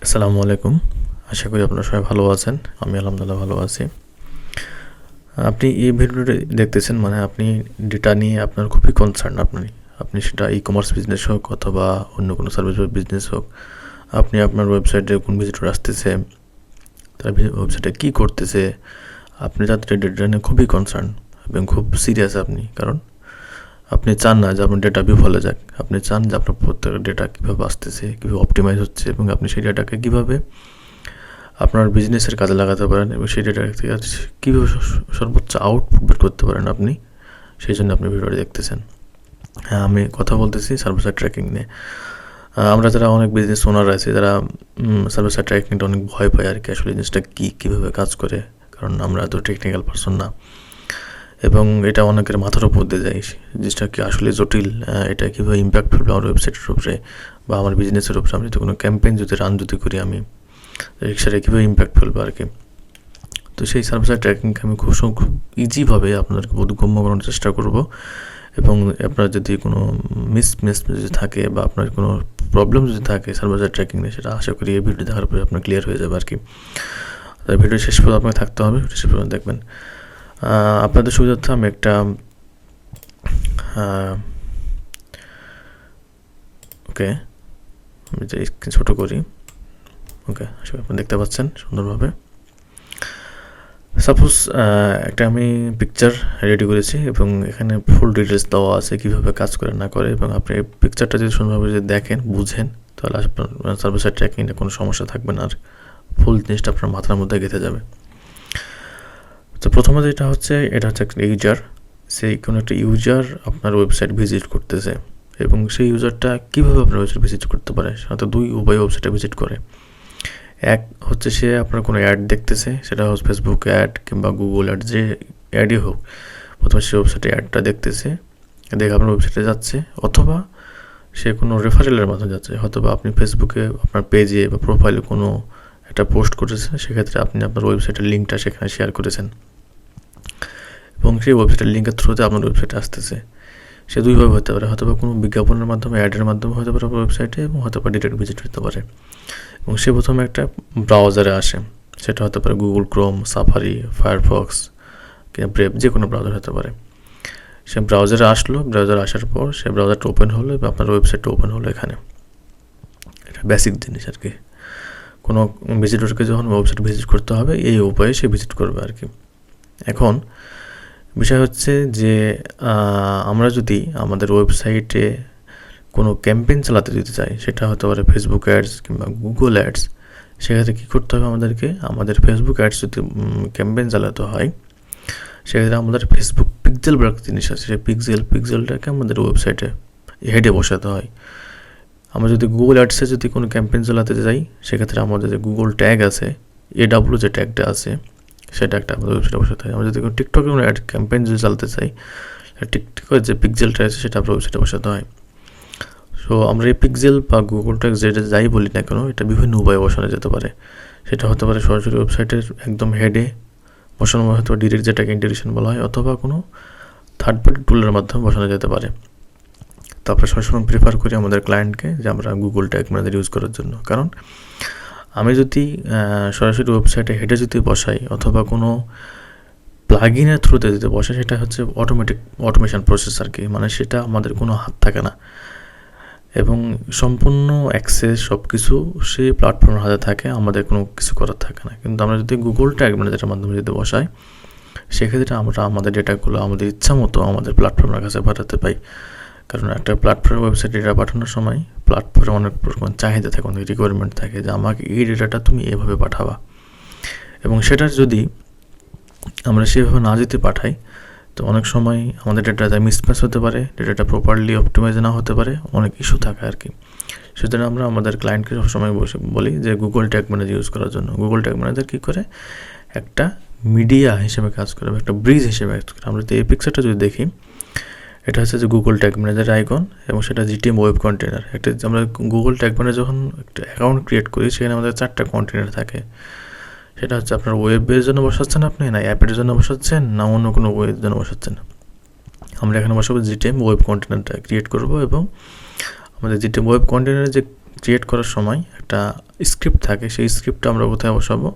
আসসালামু আলাইকুম। আশা করি আপনারা সবাই ভালো আছেন। আমি আলহামদুলিল্লাহ ভালো আছি। আপনি এই ভিডিওটি দেখতেছেন মানে আপনি ডেটা নিয়ে আপনার খুবই কনসার্ন আপনি সেটা ই-কমার্স বিজনেস হোক অথবা অন্য কোনো সার্ভিস বিজনেস হোক। আপনি আপনার ওয়েবসাইটে কোন ভিজিটর আসতেছে, তার ওয়েবসাইটে কী করতেছে, আপনি তাদের ডেটা নিয়ে খুবই কনসার্ন এবং খুব সিরিয়াস আপনি। কারণ আপনি চান না যে আপনার ডেটা বিফলে যাক। আপনি চান যে আপনার প্রত্যেক ডেটা কীভাবে আসতেছে, কীভাবে অপটিমাইজ হচ্ছে এবং আপনি সেই ডেটাকে কীভাবে আপনার বিজনেসের কাজে লাগাতে পারেন এবং সেই ডেটা থেকে কীভাবে সর্বোচ্চ আউটপুট বের করতে পারেন আপনি, সেই জন্য আপনি ভিডিওটি দেখতেছেন। হ্যাঁ, আমি কথা বলতেছি সার্ভার সাইড ট্র্যাকিং নিয়ে। আমরা যারা অনেক বিজনেস ওনার আছে যারা সার্ভার সাইড ট্র্যাকিংটা অনেক ভয় পায় আর কি, আসলে জিনিসটা কীভাবে কাজ করে, কারণ আমরা তো টেকনিক্যাল পারসন না এবং এটা অনেকের মাথার উপর দিয়ে যায়। জিনিসটা কি আসলে জটিল, এটা কীভাবে ইম্প্যাক্ট ফেলবে আমার ওয়েবসাইটের উপরে বা আমার বিজনেসের উপরে। আমি যদি কোনো ক্যাম্পেইন রান করি আমি, সেটা কীভাবে ইম্প্যাক্ট ফেলবে আর কি। তো সেই সার্ভার সাইড ট্র্যাকিংকে আমি খুব ইজিভাবে আপনাদেরকে বোধগম্য করানোর চেষ্টা করব এবং আপনার যদি কোনো মিস যদি থাকে বা আপনার কোনো প্রবলেম যদি থাকে সার্ভার সাইড ট্র্যাকিং নিয়ে, সেটা আশা করি এই ভিডিও দেখার পরে আপনার ক্লিয়ার হয়ে যাবে আর কি। ভিডিও শেষ পর্যন্ত আপনাকে থাকতে হবে, শেষ পর্যন্ত দেখবেন। আপনাদের সুবিধার্থে আমি একটা ওকে আমি যে ছোটো করি। ওকে, আসলে আপনি দেখতে পাচ্ছেন সুন্দরভাবে। সাপোজ একটা আমি পিকচার রেডি করেছি এবং এখানে ফুল ডিটেলস দেওয়া আছে কীভাবে কাজ করে না করে, এবং আপনি এই পিকচারটা যদি সুন্দরভাবে যদি দেখেন বুঝেন, তাহলে আপনার সার্ভার সাইড ট্র্যাকিংয়ে কোনো সমস্যা থাকবে না আর ফুল জিনিসটা আপনার মাথার মধ্যে গেঁথে যাবে। তো প্রথমে যেটা হচ্ছে, এটা হচ্ছে একটা ইউজার। সেই কোনো একটা ইউজার আপনার ওয়েবসাইট ভিজিট করতেছে এবং সেই ইউজারটা কীভাবে আপনার ওয়েবসাইট ভিজিট করতে পারে, সাধারণত দুই উপায়ে ওয়েবসাইটে ভিজিট করে। এক হচ্ছে সে আপনার কোনো অ্যাড দেখতেছে, সেটা হচ্ছে ফেসবুক অ্যাড কিংবা গুগল অ্যাড, যে অ্যাডই হোক, প্রথমে সে ওয়েবসাইটে অ্যাডটা দেখতেছে, দেখে আপনার ওয়েবসাইটে যাচ্ছে, অথবা সে কোনো রেফারেলের মাধ্যমে যাচ্ছে। হয়তো বা আপনি ফেসবুকে আপনার পেজে বা প্রোফাইলে কোনো একটা পোস্ট করেছেন, সেক্ষেত্রে আপনি আপনার ওয়েবসাইটের লিঙ্কটা সেখানে শেয়ার করেছেন এবং সেই ওয়েবসাইটের লিঙ্কের থ্রুতে আপনার ওয়েবসাইটে আসতেছে। সে দুইভাবে হতে পারে, হয়তো বা কোনো বিজ্ঞাপনের মাধ্যমে, অ্যাডের মাধ্যমে হতে পারে ওয়েবসাইটে, এবং হয়তো বা ডিরেক্ট ভিজিট হতে পারে। এবং সে প্রথমে একটা ব্রাউজারে আসে, সেটা হতে পারে গুগল ক্রোম, সাফারি, ফায়ারফক্স কিংবা ব্রেভ, যে কোনো ব্রাউজার হতে পারে। সে ব্রাউজারে আসলো, ব্রাউজারে আসার পর সে ব্রাউজারটা ওপেন হলো এবং আপনার ওয়েবসাইটটা ওপেন হলো এখানে। এটা বেসিক জিনিস আর কি। কোনো ভিজিটরকে যখন ওয়েবসাইট ভিজিট করতে হবে, এই উপায়ে সে ভিজিট করবে আর কি। এখন বিষয় হচ্ছে যে আমরা যদি আমাদের ওয়েবসাইটে কোনো ক্যাম্পেইন চালাতে দিতে চাই, সেটা হতে পারে ফেসবুক অ্যাডস কিংবা গুগল অ্যাডস, সেক্ষেত্রে কী করতে হবে আমাদেরকে, আমাদের ফেসবুক অ্যাডস যদি ক্যাম্পেইন চালাতে হয়, সেক্ষেত্রে আমাদের ফেসবুক পিক্সেল বলে একটা জিনিস আছে, সেই পিক্সেলটাকে আমাদের ওয়েবসাইটে হেডে বসাতে হয়। আমরা যদি গুগল অ্যাডসে যদি কোনো ক্যাম্পেইন চালাতে যাই, সেক্ষেত্রে আমাদের যে গুগল ট্যাগ আছে, AW যে ট্যাগটা আছে, সেটা একটা আমাদের ওয়েবসাইটে বসাতে হয়। আমরা যদি কোনো টিকটকে কোনো অ্যাড ক্যাম্পেইন যদি চালাতে চাই, টিকটকের যে পিক্সেলটা আছে সেটা আপনার ওয়েবসাইটে বসাতে হয়। সো আমরা এই পিক্সেল বা গুগল ট্যাগ যেটা যাই বলি না কেন, এটা বিভিন্ন উপায়ে বসানো যেতে পারে। সেটা হতে পারে সরাসরি ওয়েবসাইটের একদম হেডে বসানো, হয়তো ডিরেক্ট যেটাকে ইন্টিগ্রেশন বলা হয়, অথবা কোনো থার্ড পার্টি টুলের মাধ্যমে বসানো যেতে পারে। তারপরে সবসময় প্রিফার করি আমাদের ক্লায়েন্টকে যে আমরা গুগল ট্যাগ ম্যানেজার ইউজ করার জন্য। কারণ আমি যদি সরাসরি ওয়েবসাইটে হেডে যদি বসাই অথবা কোনো প্লাগইনের থ্রুতে যদি বসাই, সেটা হচ্ছে অটোমেশন প্রসেস আর কি, মানে সেটা আমাদের কোনো হাত থাকে না এবং সম্পূর্ণ অ্যাক্সেস সব কিছু সেই প্ল্যাটফর্মের হাতে থাকে, আমাদের কোনো কিছু করার থাকে না। কিন্তু আমরা যদি গুগল ট্যাগ ম্যানেজারের মাধ্যমে যদি বসাই, সেক্ষেত্রে আমরা আমাদের ডেটাগুলো আমাদের ইচ্ছা মতো আমাদের প্ল্যাটফর্মের কাছে পাঠাতে পাই। কারণ একটা প্ল্যাটফর্মের ওয়েবসাইট ডেটা পাঠানোর সময় প্ল্যাটফর্মে অনেক রকম চাহিদা থাকে, অনেক রিকোয়ারমেন্ট থাকে যে আমাকে এই ডেটাটা তুমি এভাবে পাঠাবা, এবং সেটার যদি আমরা সেভাবে না যদি পাঠাই, তো অনেক সময় আমাদের ডেটাটা মিসম্যাচ হতে পারে, ডেটাটা প্রপারলি অপটিমাইজ না হতে পারে, অনেক ইস্যু থাকে আর কি। সেজন্য আমরা আমাদের ক্লায়েন্টকে সবসময় বলি যে গুগল ট্যাগ ম্যানেজার ইউজ করার জন্য। গুগল ট্যাগ ম্যানেজার কী করে, একটা মিডিয়া হিসেবে কাজ করে, একটা ব্রিজ হিসেবে কাজ করে। আমরা যদি এই পিকচারটা যদি দেখি, এটা হচ্ছে যে গুগল ট্যাগ ম্যানেজার আইকন এবং সেটা GTM ওয়েব কন্টেনার। একটা আমরা গুগল ট্যাগ ম্যানেজার যখন একটা অ্যাকাউন্ট ক্রিয়েট করি, সেখানে আমাদের 4টা কন্টেনার থাকে। সেটা হচ্ছে আপনার ওয়েবের জন্য বসাচ্ছেন আপনি, না অ্যাপের জন্য বসাচ্ছেন, না অন্য কোনো ওয়েবের জন্য বসাচ্ছেন। আমরা এখানে বসাবো GTM ওয়েব কন্টেনারটা ক্রিয়েট করব এবং আমাদের GTM ওয়েব কন্টেনার যে ক্রিয়েট করার সময় একটা স্ক্রিপ্ট থাকে, সেই স্ক্রিপ্টটা আমরা কোথায় বসাবো?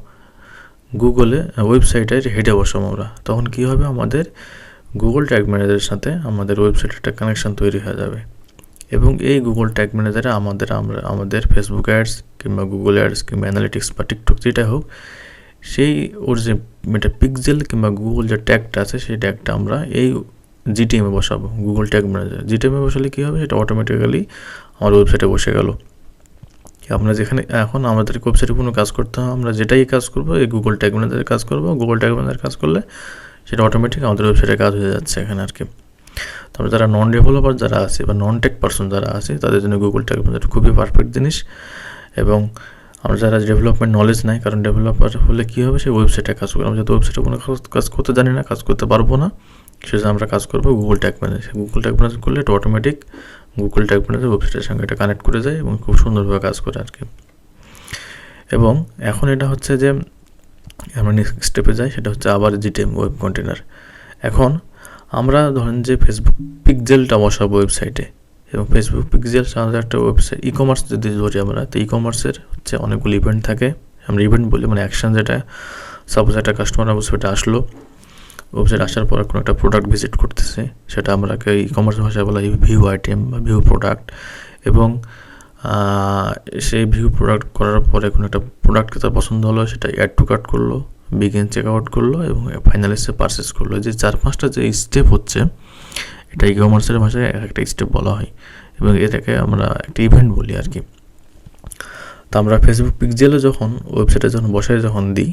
গুগলে ওয়েবসাইটের হেডে বসাবো আমরা। তখন কি হবে, আমাদের গুগল ট্যাগ ম্যানেজারের সাথে আমাদের ওয়েবসাইটের একটা কানেকশান তৈরি হয়ে যাবে। এবং এই গুগল ট্যাগ ম্যানেজারে আমাদের ফেসবুক অ্যাডস কিংবা গুগল অ্যাডস কিংবা অ্যানালিটিক্স বা টিকটক যেটা হোক, সেই ওর যে পিক্সেল কিংবা গুগল যে ট্যাগটা আছে সেই ট্যাগটা আমরা এই জিটিএমে বসাবো, গুগল ট্যাগ ম্যানেজার। জিটিএমে বসালে কী হবে, সেটা অটোমেটিক্যালি আমার ওয়েবসাইটে বসে গেল। আমরা যেখানে এখন আমাদের ওয়েবসাইটে কোনো কাজ করতে হবে, আমরা যেটাই কাজ করবো এই গুগল ট্যাগ ম্যানেজারে কাজ করবো। গুগল ট্যাগ ম্যানেজার কাজ করলে সেটা অটোমেটিক আমাদের ওয়েবসাইটে কাজ হয়ে যাচ্ছে এখানে আর কি। তবে যারা নন ডেভেলপার যারা আছে বা নন টেক পারসন যারা আছে তাদের জন্য গুগল ট্যাগ ম্যানেজার খুবই পারফেক্ট জিনিস। এবং আমরা যারা ডেভেলপমেন্ট নলেজ নাই, কারণ ডেভেলপার হলে কী হবে, সেই ওয়েবসাইটে কাজ করবো। আমরা যেহেতু ওয়েবসাইটে কোনো কাজ করতে জানি না, কাজ করতে পারবো না, সেজন্য আমরা কাজ করবো Google tag manager. Google tag manager করলে এটা অটোমেটিক গুগল ট্যাগ ম্যানেজার ওয়েবসাইটের সঙ্গে এটা কানেক্ট করে যায় এবং খুব সুন্দরভাবে কাজ করে আর কি। এবং এখন এটা হচ্ছে যে আমরা নেক্সট স্টেপে যাই, সেটা হচ্ছে আবার জিটিএম ওয়েব কন্টেনার। এখন আমরা ধরেন যে ফেসবুক পিক্সেলটা বসাবো ওয়েবসাইটে, এবং ফেসবুক পিক্সেল সাধারণত একটা ওয়েবসাইট ই কমার্স যদি ধরি আমরা, তো ই কমার্সের হচ্ছে অনেকগুলো ইভেন্ট থাকে, আমরা ইভেন্ট বলি মানে অ্যাকশন। যেটা সাপোজ একটা কাস্টমার ওয়েবসাইটে আসলো, ওয়েবসাইট আসার পর কোনো একটা প্রোডাক্ট ভিজিট করতেছে, সেটা আমরাকে ই কমার্স ভাষায় বলা হয় ভিউ আইটেম বা ভিউ প্রোডাক্ট। এবং সেই ভিউ প্রোডাক্ট করার পরে কোনো একটা প্রোডাক্টকে তার পছন্দ হলো, সেটা অ্যাড টু কার্ট করলো, বিগিন চেক আউট করলো এবং ফাইনালি সে পারচেস করলো। যে 4-5টা যে স্টেপ হচ্ছে, এটা ই কমার্সের ভাষায় একটা স্টেপ বলা হয় এবং এটাকে আমরা একটা ইভেন্ট বলি আর কি। তো আমরা ফেসবুক পিক্সেলে যখন ওয়েবসাইটে যখন দিই,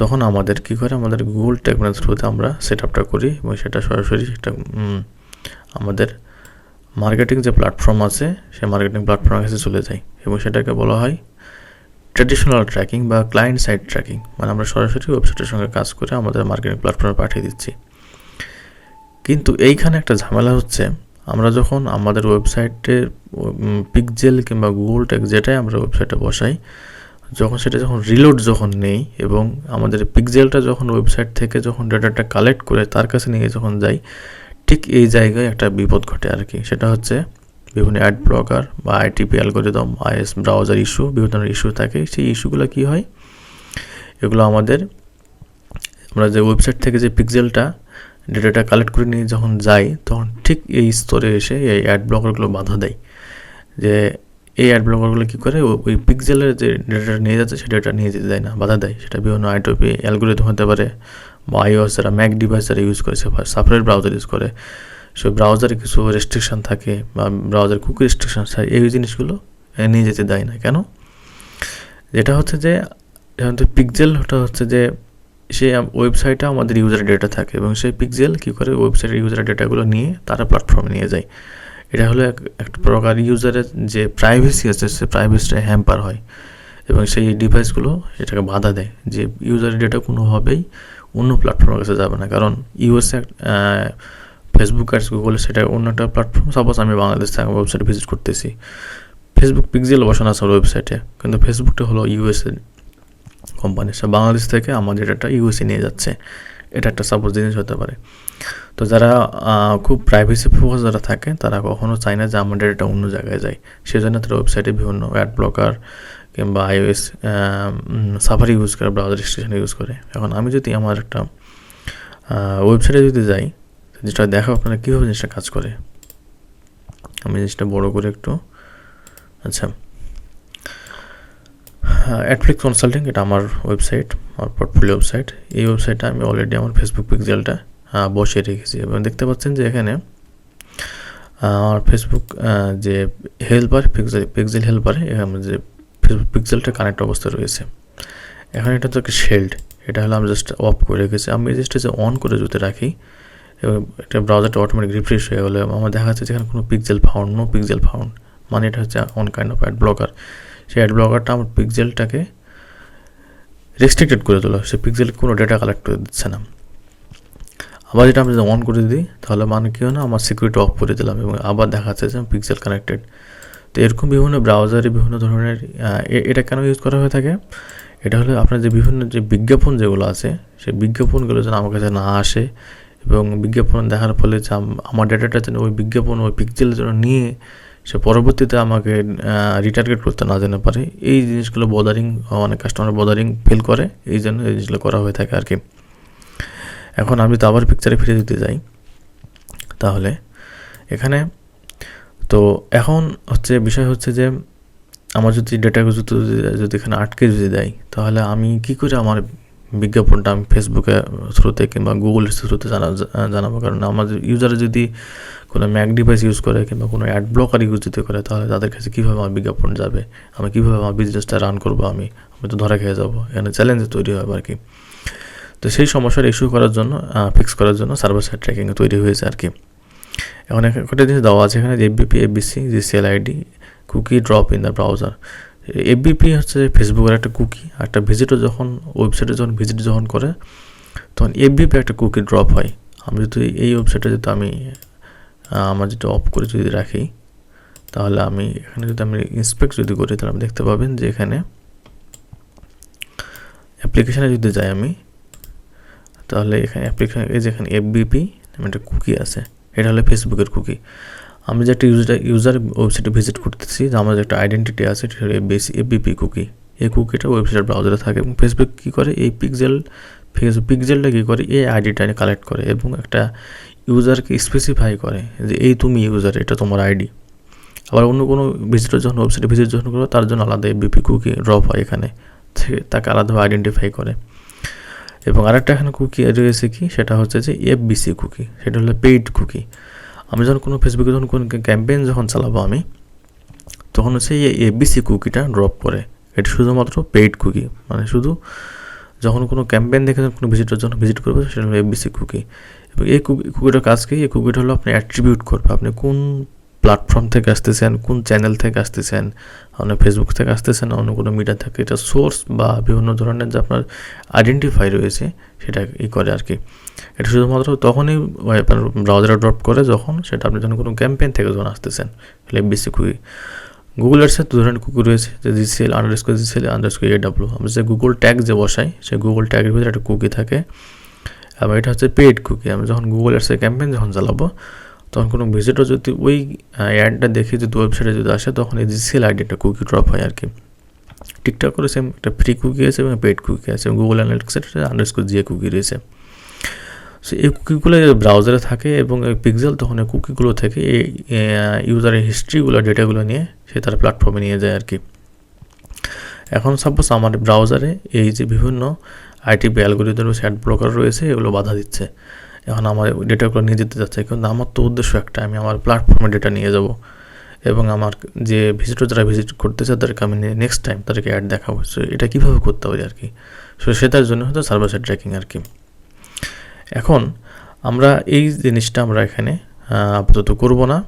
তখন আমাদের কী করে, আমাদের গুগল ট্যাগ ম্যানেজার থ্রুতে আমরা সেট আপটা করি এবং সেটা সরাসরি একটা আমাদের মার্কেটিং যে প্ল্যাটফর্ম আছে সেই মার্কেটিং প্ল্যাটফর্মের কাছে চলে যায় এবং সেটাকে বলা হয় ট্র্যাডিশনাল ট্র্যাকিং বা ক্লায়েন্ট সাইড ট্র্যাকিং। মানে আমরা সরাসরি ওয়েবসাইটের সঙ্গে কাজ করে আমাদের মার্কেটিং প্ল্যাটফর্মে পাঠিয়ে দিচ্ছি। কিন্তু এইখানে একটা ঝামেলা হচ্ছে, আমরা যখন আমাদের ওয়েবসাইটে পিক্সেল কিংবা গুগল ট্যাগ যেটাই আমরা ওয়েবসাইটে বসাই, সেটা যখন রিলোড নেই এবং আমাদের পিক্সেলটা যখন ওয়েবসাইট থেকে যখন ডেটাটা কালেক্ট করে তার কাছে নিয়ে যখন যাই, ঠিক এই জায়গায় একটা বিপদ ঘটে আর কি। সেটা হচ্ছে বিভিন্ন অ্যাড ব্লকার বা ITP algorithm, is browser issue, বিভিন্ন ধরনের ইস্যু থাকে। সেই ইস্যুগুলো কী হয়, এগুলো আমরা যে ওয়েবসাইট থেকে যে পিক্সেলটা ডেটাটা কালেক্ট করে নিয়ে যখন যাই, তখন ঠিক এই স্তরে এসে এই অ্যাড ব্লকারগুলো বাধা দেয়। যে এই অ্যাড ব্লকারগুলো কী করে, ওই পিক্সেলের যে ডেটাটা নিয়ে যাচ্ছে সেই ডেটা নিয়ে যেতে দেয় না, বাধা দেয়। সেটা বিভিন্ন আইটিপি অ্যালগরিদম হতে পারে বা iOS যারা ম্যাক ডিভাইস যারা ইউজ করে, সাফারি ব্রাউজার ইউজ করে, সেই ব্রাউজারে কিছু রেস্ট্রিকশান থাকে বা ব্রাউজার কুকি রেস্ট্রিকশান থাকে, এই জিনিসগুলো নিয়ে যেতে দেয় না। কেন? যেটা হচ্ছে যে পিক্সেলটা হচ্ছে যে সেই ওয়েবসাইটে আমাদের ইউজার ডেটা থাকে এবং সেই পিক্সেল কী করে ওয়েবসাইটের ইউজার ডেটাগুলো নিয়ে তারা প্ল্যাটফর্মে নিয়ে যায়। এটা হলো একটা প্রকার ইউজারের যে প্রাইভেসি আছে, সে প্রাইভেসিটা হ্যাম্পার হয় এবং সেই ডিভাইসগুলো এটাকে বাধা দেয় যে ইউজারের ডেটা কোনোভাবেই অন্য প্ল্যাটফর্মের কাছে যাবে না। কারণ ইউএসএ ফেসবুক আর গুগল সেটা অন্য একটা প্ল্যাটফর্ম। সাপোজ আমি বাংলাদেশ থেকে ওয়েবসাইটে ভিজিট করতেছি, ফেসবুক পিক্সেল বসানো আছে ওয়েবসাইটে, কিন্তু ফেসবুকটা হলো ইউএসএ কোম্পানি, সে বাংলাদেশ থেকে আমাদের ডেটাটা ইউএসএ নিয়ে যাচ্ছে। এটা একটা সাপোজ জিনিস হতে পারে। তো যারা খুব প্রাইভেসি ফোকাস যারা থাকে, তারা কখনো চায় না যে আমাদের ডেটা অন্য জায়গায় যায়। সেজন্য তারা ওয়েবসাইটে বিভিন্ন অ্যাড ব্লকার কিংবা iOS সাফারি ইউজ করে, ব্রাউজার রেস্ট্রিকশন ইউজ করে। এখন আমি যদি আমার একটা ওয়েবসাইটে যদি যাই, যেটা দেখো আপনারা কীভাবে জিনিসটা কাজ করে, আমি জিনিসটা বড় করে একটু, আচ্ছা, অ্যাডফ্লিক্স কনসাল্টিং, এটা আমার ওয়েবসাইট, আমার পোর্টফোলিও ওয়েবসাইট। এই ওয়েবসাইটটা আমি অলরেডি আমার ফেসবুক পিক্সেলটা বসিয়ে রেখেছি এবং দেখতে পাচ্ছেন যে এখানে আমার ফেসবুক যে হেল্পার পিক্সেল হেল্পারে এখানে যে ফেসবুক পিক্সেলটা কানেক্ট অবস্থায় রয়েছে। এখন এটা তো শেল্ড, এটা হলো আমি জাস্ট অফ করে রেখেছি। আমি জাস্ট যে অন করে যদি রাখি এবং এটা ব্রাউজারটা অটোমেটিক রিফ্রেশ হয়ে গেলে আমার দেখা যাচ্ছে যেখানে কোনো pixel found, no pixel found, মানে এটা হচ্ছে one kind of ad blocker. সেই অ্যাড ব্লকারটা আমার পিক্সেলটাকে রেস্ট্রিক্টেড করে তোলা, সে পিক্সেলকে কোনো ডেটা কালেক্ট করে দিচ্ছে না। আবার যেটা আমি যদি অন করে দিই, তাহলে মানে কী হয় না, আমার সিকিউরিটি অফ করে দিলাম এবং আবার দেখা যাচ্ছে যে পিক্সেল কানেক্টেড। তো এরকম বিভিন্ন ব্রাউজারে বিভিন্ন ধরনের এটা কেন ইউজ করা হয়ে থাকে, এটা হলো আপনার যে বিভিন্ন যে বিজ্ঞাপন যেগুলো আছে, সেই বিজ্ঞাপনগুলো যেন আমার কাছে না আসে এবং বিজ্ঞাপন দেখার ফলে যে আমার ডেটাটা যেন ওই বিজ্ঞাপন ওই পিক্সেলের জন্য নিয়ে সে পরবর্তীতে আমাকে রিটার্গেট করতে না জানতে পারে। এই জিনিসগুলো বদারিং, অনেক কাস্টমার বদারিং ফিল করে, এই জন্য এই জিনিসগুলো করা হয়ে থাকে আর কি। এখন আমি তো আবার পিকচারে ফিরে দিতে যাই, তাহলে এখানে তো এখন হচ্ছে বিষয় হচ্ছে যে আমার যদি ডেটাকে যদি এখানে আটকে যদি দেয়, তাহলে আমি কি করে আমার বিজ্ঞাপনটা আমি ফেসবুকের থ্রুতে কিংবা গুগলের থ্রুতে জানাবো। কারণ আমার ইউজারে যদি কোনো ম্যাক ডিভাইস ইউজ করে কিংবা কোনো অ্যাড ব্লকার ইউজ যদি করে, তাহলে তাদের কাছে কীভাবে আমার বিজ্ঞাপন যাবে, আমি কীভাবে আমার বিজনেসটা রান করবো, আমি তো ধরা খেয়ে যাবো। এখানে চ্যালেঞ্জ তৈরি হবে আর কি। তো সেই সমস্যার ইস্যু করার জন্য, ফিক্স করার জন্য সার্ভার সাইড ট্র্যাকিং তৈরি হয়েছে আর কি। এখন একটা জিনিস দেওয়া আছে এখানে, FBP, FBC, GCL ID, cookie drop in the browser. FBP হচ্ছে ফেসবুকের একটা কুকি। একটা ভিজিটর যখন ওয়েবসাইটে ভিজিট করে, তখন এফবিপি একটা কুকি ড্রপ হয়। আমি যদি এই ওয়েবসাইটে যদি আমি আমার যেটা অফ করে যদি রাখি, তাহলে আমি এখানে যদি আমি ইন্সপেক্ট যদি করি, তাহলে আমি দেখতে পাবেন যে এখানে অ্যাপ্লিকেশানে যদি যাই আমি, তাহলে এখানে অ্যাপ্লিকেশান এই যে এখানে এফবিপি নামে একটা কুকি আছে, এটা হলো ফেসবুকের কুকি। আমি যে একটা ইউজার ওয়েবসাইটে ভিজিট করতেছি, যে আমার যে একটা আইডেন্টিটি আছে, এটা হলো এফবিপি কুকি। এই কুকিটা ওয়েবসাইটের ব্রাউজারে থাকে এবং ফেসবুক কী করে, এই পিক্সেলটা কী করে, এই আইডিটা কালেক্ট করে এবং একটা ইউজারকে স্পেসিফাই করে যে এই তুমি ইউজার, এটা তোমার আইডি। আবার অন্য কোনো ভিজিটর যখন ওয়েবসাইটে ভিজিট করবে, তার জন্য আলাদা এফবিপি কুকি ড্রপ হয় এখানে, তাকে আলাদাভাবে আইডেন্টিফাই করে। এবং আরেকটা এখানে কুকি রয়েছে কি, সেটা হচ্ছে যে এফবিসি কুকি, সেটা হলো পেইড কুকি। আমি যখন কোনো ফেসবুকে যখন কোনো ক্যাম্পেইন যখন চালাবো আমি, তখন হচ্ছে এই এফবিসি কুকিটা ড্রপ করে। এটা শুধুমাত্র পেইড কুকি, মানে শুধু যখন কোনো ক্যাম্পেইন দেখে কোনো ভিজিটর যখন ভিজিট করবে, সেটা হলো এফবিসি কুকি। এবং এই কুকিটার কাজ কি, এই কুকিটা হলো আপনি অ্যাট্রিবিউট করবে, আপনি কোন প্ল্যাটফর্ম থেকে আসতেছেন, কোন চ্যানেল থেকে আসতেছেন, আপনার ফেসবুক থেকে আসতেছেন, অন্য কোনো মিডিয়া থেকে, এটা সোর্স বা বিভিন্ন ধরনের যে আপনার আইডেন্টিফাই রয়েছে, সেটা করে আর কি। এটা শুধুমাত্র তখনই আপনার ব্রাউজারে ড্রপ করে যখন সেটা আপনি যখন কোনো ক্যাম্পেইন থেকে যখন আসতেছেন, এফবিসি কুকি। গুগল অ্যাডসের দু ধরনের কুকি রয়েছে, যে জিসিএল AWW। আমরা যে গুগল ট্যাগ যে বসাই, সেই গুগল ট্যাগের ভিতরে একটা কুকি থাকে, এবং এটা হচ্ছে পেইড কুকি। আমি যখন গুগল অ্যাডসের ক্যাম্পেইন যখন চালাবো, তখন কোনো ভিজিটর যদি ওই অ্যাডটা দেখে যদি ওয়েবসাইটে যদি আসে, তখন এই জিসিএল আইডিটা কুকি ড্রপ হয় আর কি। টিকটক করে সেম একটা ফ্রি কুকি আছে এবং পেইড কুকি আছে, গুগল অ্যানালিটিক্সের _GA কুকি রয়েছে। সো এই কুকিগুলো ব্রাউজারে থাকে এবং এই পিক্সেল তখন এই কুকিগুলো থেকে এই ইউজারের হিস্ট্রিগুলো, ডেটাগুলো নিয়ে সে তার প্ল্যাটফর্মে নিয়ে যায় আর কি। এখন সাপোজ আমার ব্রাউজারে এই যে বিভিন্ন আইটিপি অ্যালগরিদম রয়েছে, অ্যাড ব্লকার রয়েছে, এগুলো বাধা দিচ্ছে। এখন আমার ডেটাগুলো নিয়ে যেতে যাচ্ছে, কিন্তু আমার তো উদ্দেশ্য একটা, আমি আমার প্ল্যাটফর্মে ডেটা নিয়ে যাব এবং আমার যে ভিজিটর যারা ভিজিট করতেছে তাদেরকে আমি নেক্সট টাইম তাদেরকে অ্যাড দেখাবো। সো এটা কীভাবে করতে পারি আর কি, সো সেটার জন্য হয়তো সার্ভার সাইড ট্র্যাকিং আর কি। এখন আমরা এই জিনিসটা আমরা এখানে আপাতত করবো না,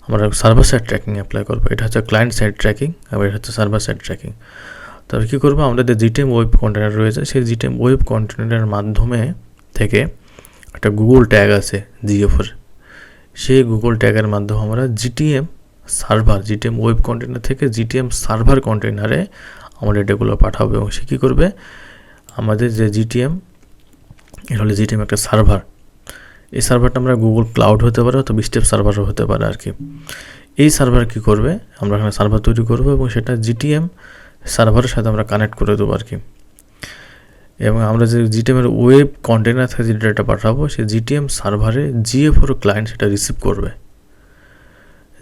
আমরা সার্ভার সাইড ট্র্যাকিং অ্যাপ্লাই করবো। এটা হচ্ছে ক্লায়েন্ট সাইড ট্র্যাকিং, আবার এটা হচ্ছে সার্ভার সাইড ট্র্যাকিং। তবে কী করবো, আমাদের যে জিটিএম ওয়েব কন্টেনার রয়েছে, সেই জিটিএম ওয়েব কন্টেনারের মাধ্যমে থেকে একটা গুগল ট্যাগ আছে জিএফের, সেই গুগল ট্যাগের মাধ্যমে আমরা জিটিএম ওয়েব কন্টেনার থেকে জিটিএম সার্ভার কন্টেনারে আমরা ডেটাগুলো পাঠাবো। এবং সে কী করবে, আমাদের যে জিটিএম, এটা হলো জিটিএম একটা সার্ভার, এই সার্ভারটা আমরা গুগল ক্লাউড হতে পারে অথবা স্টেপ সার্ভারও হতে পারে আর কি। এই সার্ভার কী করবে, আমরা এখানে সার্ভার তৈরি করবো এবং সেটা জিটিএম সার্ভারের সাথে আমরা কানেক্ট করে দেবো আর কি। এবং আমরা যে জিটিএমের ওয়েব কন্টেনার থেকে যে ডেটা পাঠাবো, সেই জিটিএম সার্ভারে জিএফওর ক্লায়েন্ট সেটা রিসিভ করবে।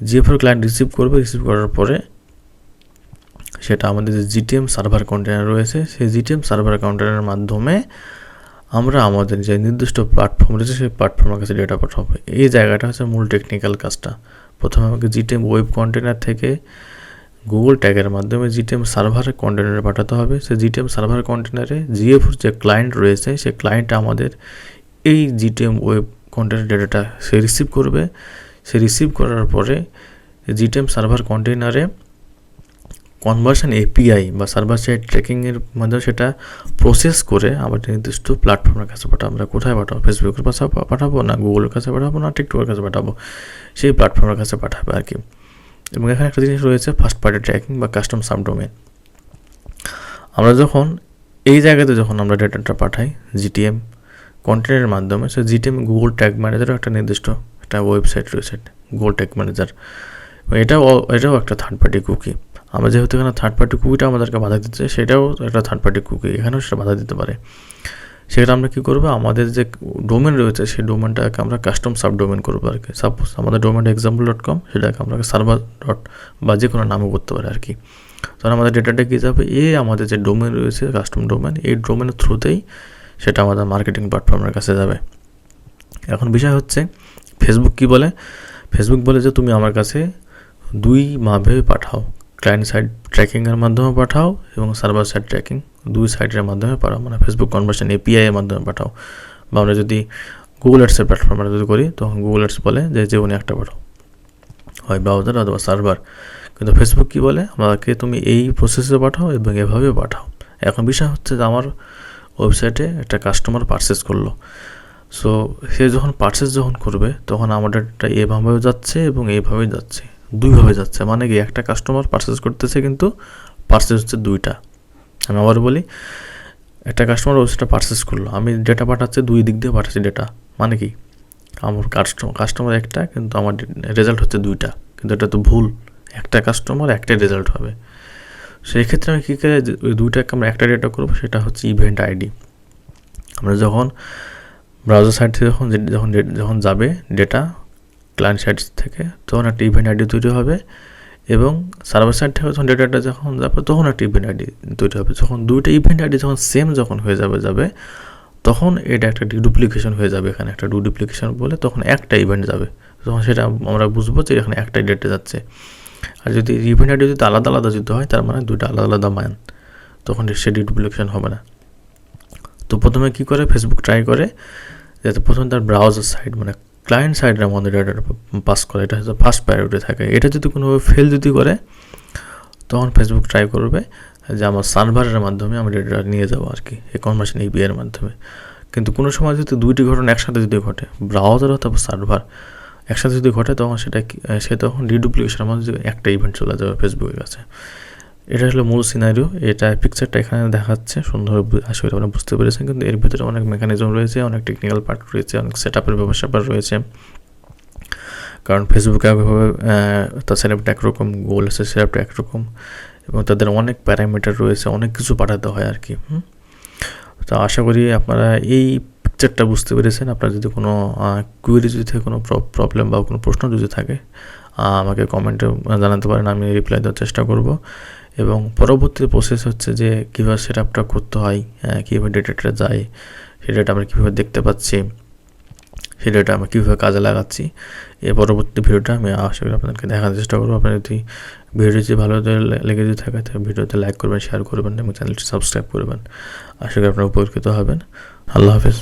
রিসিভ করার পরে সেটা আমাদের যে জিটিএম সার্ভার কন্টেনার রয়েছে, সেই জিটিএম সার্ভার কন্টেনারের মাধ্যমে আমরা আমাদের যে নির্দিষ্ট প্ল্যাটফর্ম রয়েছে, সেই প্ল্যাটফর্মের কাছে ডেটা পাঠাবো। এই জায়গাটা হচ্ছে মূল টেকনিক্যাল কাজটা। প্রথমে আমাকে জিটিএম ওয়েব কন্টেনার থেকে গুগল ট্যাগের মাধ্যমে জিটিএম সার্ভারের কন্টেনারে পাঠাতে হবে। সেই জিটিএম সার্ভার কন্টেনারে জিএফওর যে ক্লায়েন্ট রয়েছে, সেই ক্লায়েন্টটা আমাদের এই জিটিএম ওয়েব কন্টেনার ডেটাটা সে রিসিভ করবে। সে রিসিভ করার পরে জিটিএম সার্ভার কন্টেনারে কনভার্সন এপিআই বা সার্ভার সাইড ট্র্যাকিংয়ের মাধ্যমে সেটা প্রসেস করে আমাদের নির্দিষ্ট প্ল্যাটফর্মের কাছে পাঠাবো। আমরা কোথায় পাঠাবো, ফেসবুকের কাছে পাঠাবো না, গুগলের কাছে পাঠাবো না, টিকটকের কাছে পাঠাবো, সেই প্ল্যাটফর্মের কাছে পাঠাবে আর কি। এবং এখানে একটা জিনিস রয়েছে ফার্স্ট পার্টি ট্র্যাকিং বা কাস্টম সাবডোমেন। আমরা যখন এই জায়গাতে যখন আমরা ডেটাটা পাঠাই জিটিএম কন্টেনারের মাধ্যমে, সে জিটিএম গুগল ট্যাগ ম্যানেজারও একটা নির্দিষ্ট একটা ওয়েবসাইট রয়েছে, গুগল ট্যাগ ম্যানেজার। এটাও একটা থার্ড পার্টি কুকি। আমরা যেহেতু এখানে থার্ড পার্টি কুকিটা আমাদেরকে বাধা দিচ্ছে, সেটাও একটা থার্ড পার্টি কুকি, এখানেও সেটা বাধা দিতে পারে। সেক্ষেত্রে আমরা কী করবো, আমাদের যে ডোমেন রয়েছে সেই ডোমেনটাকে আমরা কাস্টম সাব ডোমেন করবো আর কি। সাপোজ আমাদের ডোমেনটা example.com, সেটাকে আমরা সার্ভার ডট বা যে কোনো নামও করতে পারি আর কি। তখন আমাদের ডেটাটা কী যাবে, আমাদের যে ডোমেন রয়েছে কাস্টম ডোমেন, এই ডোমেনের থ্রুতেই সেটা আমাদের মার্কেটিং প্ল্যাটফর্মের কাছে যাবে। এখন বিষয় হচ্ছে ফেসবুক কী বলে, ফেসবুক বলে যে তুমি আমার কাছে দুইভাবে পাঠাও, ক্লায়েন্ট সাইড ট্র্যাকিংয়ের মাধ্যমে পাঠাও এবং সার্ভার সাইড ট্র্যাকিং, দুই সাইটের মাধ্যমে পাঠাও, মানে ফেসবুক কনভার্সন API এর মাধ্যমে পাঠাও। বা আমরা যদি গুগল অ্যাডসের প্ল্যাটফর্মে যদি করি, তখন গুগল অ্যাডস বলে যে কোনো একটা পাঠাও, হয় ব্রাউজার অথবা সার্ভার। কিন্তু ফেসবুক কী বলে, আমাকে তুমি এই প্রসেসে পাঠাও এবং এভাবে পাঠাও। এখন বিষয় হচ্ছে যে আমার ওয়েবসাইটে একটা কাস্টমার পারচেস করলো, সো সে যখন পারচেস করবে তখন আমাদের ডেটা এভাবেও যাচ্ছে এবং এইভাবেই যাচ্ছে, দুইভাবে যাচ্ছে। মানে কি, একটা কাস্টমার পারচেস করতেছে কিন্তু পারচেস হচ্ছে দুইটা। আমি আবার বলি, একটা কাস্টমার ওয়েবসাইটটা পারচেস করলো, আমি ডেটা পাঠাচ্ছি, দুই দিক দিয়ে পাঠাচ্ছি ডেটা। মানে কি, আমার কাস্টমার একটা কিন্তু আমার রেজাল্ট হচ্ছে দুইটা, কিন্তু এটা তো ভুল। একটা কাস্টমার একটাই রেজাল্ট হবে। সেই ক্ষেত্রে আমি কী করে ওই দুইটাকে আমরা একটা ডেটা করবো, সেটা হচ্ছে ইভেন্ট আইডি। আমরা যখন ব্রাউজার সাইট থেকে যখন যাবে ডেটা ক্লায়েন্ট সাইট থেকে, তখন একটা ইভেন্ট আইডি তৈরি হবে, এবং সার্ভার সাইড থেকে যখন ডেটাটা যখন যাবে তখন একটা ইভেন্ট আইডি তৈরি হবে। যখন দুইটা ইভেন্ট আইডি যখন সেম হয়ে যাবে তখন এটা একটা ডিডুপ্লিকেশন হয়ে যাবে। এখানে একটা ডিডুপ্লিকেশন বলে তখন একটা ইভেন্ট যাবে, তখন সেটা আমরা বুঝবো যে এখানে একটাই ডেটা যাচ্ছে। আর যদি ইভেন্ট আইডি যদি আলাদা আলাদা যদি হয়, তার মানে দুইটা আলাদা আলাদা মান, তখন সে ডিডুপ্লিকেশন হবে না। তো প্রথমে কী করে, ফেসবুক ট্রাই করে যাতে প্রথমে তার ব্রাউজার সাইড মানে ক্লায়েন্ট সাইডের মধ্যে ডেটাটা পাস করে, এটা হচ্ছে ফার্স্ট প্রায়োরিটি থাকে। এটা যদি কোনোভাবে ফেল যদি করে, তখন ফেসবুক ট্রাই করবে যে আমার সার্ভারের মাধ্যমে আমি ডেটাটা নিয়ে যাবো আর কি, এই কনভার্সন API এর মাধ্যমে। কিন্তু কোনো সময় যদি দুইটি ঘটনা একসাথে যদি ঘটে, ব্রাউজার অথবা সার্ভার একসাথে যদি ঘটে, তখন সে তখন ডিডুপ্লিকেশনের মধ্যে একটা ইভেন্ট চলে যাবে ফেসবুকের কাছে। এটা হলো মূল সিনারিও। এটা পিকচারটা এখানে দেখাচ্ছে সুন্দর, আশা করি আপনারা বুঝতে পেরেছেন। কিন্তু এর ভিতরে অনেক মেকানিজম রয়েছে, অনেক টেকনিক্যাল পার্ট রয়েছে, অনেক সেট আপের ব্যাপার রয়েছে। কারণ ফেসবুকে একভাবে তার সেটআপটা একরকম, গুগল সেটআপটা একরকম, এবং তাদের অনেক প্যারামিটার রয়েছে, অনেক কিছু পাঠাতে হয় আর কি। তো আশা করি আপনারা এই পিকচারটা বুঝতে পেরেছেন। আপনার যদি কোনো কুয়েরি যদি থাকে, কোনো প্রবলেম বা কোনো প্রশ্ন যদি থাকে, আমাকে কমেন্টে জানাতে পারেন, আমি রিপ্লাই দেওয়ার চেষ্টা করব। এবং পরবর্তী প্রসেস হচ্ছে যে কীভাবে সেটআপটা করতে হয়, কীভাবে ডেটাটা যায়, সেই ডেটা আমরা কীভাবে দেখতে পাচ্ছি, সেই ডেটা আমরা কীভাবে কাজে লাগাচ্ছি, এই পরবর্তী ভিডিওটা আমি আশা করি আপনাদেরকে দেখার চেষ্টা করবো। আপনার যদি ভিডিওটি ভালো লেগে যদি থাকে, তাহলে ভিডিওতে লাইক করবেন, শেয়ার করবেন এবং চ্যানেলটি সাবস্ক্রাইব করবেন। আশা করি আপনারা উপকৃত হবেন। আল্লাহ হাফেজ।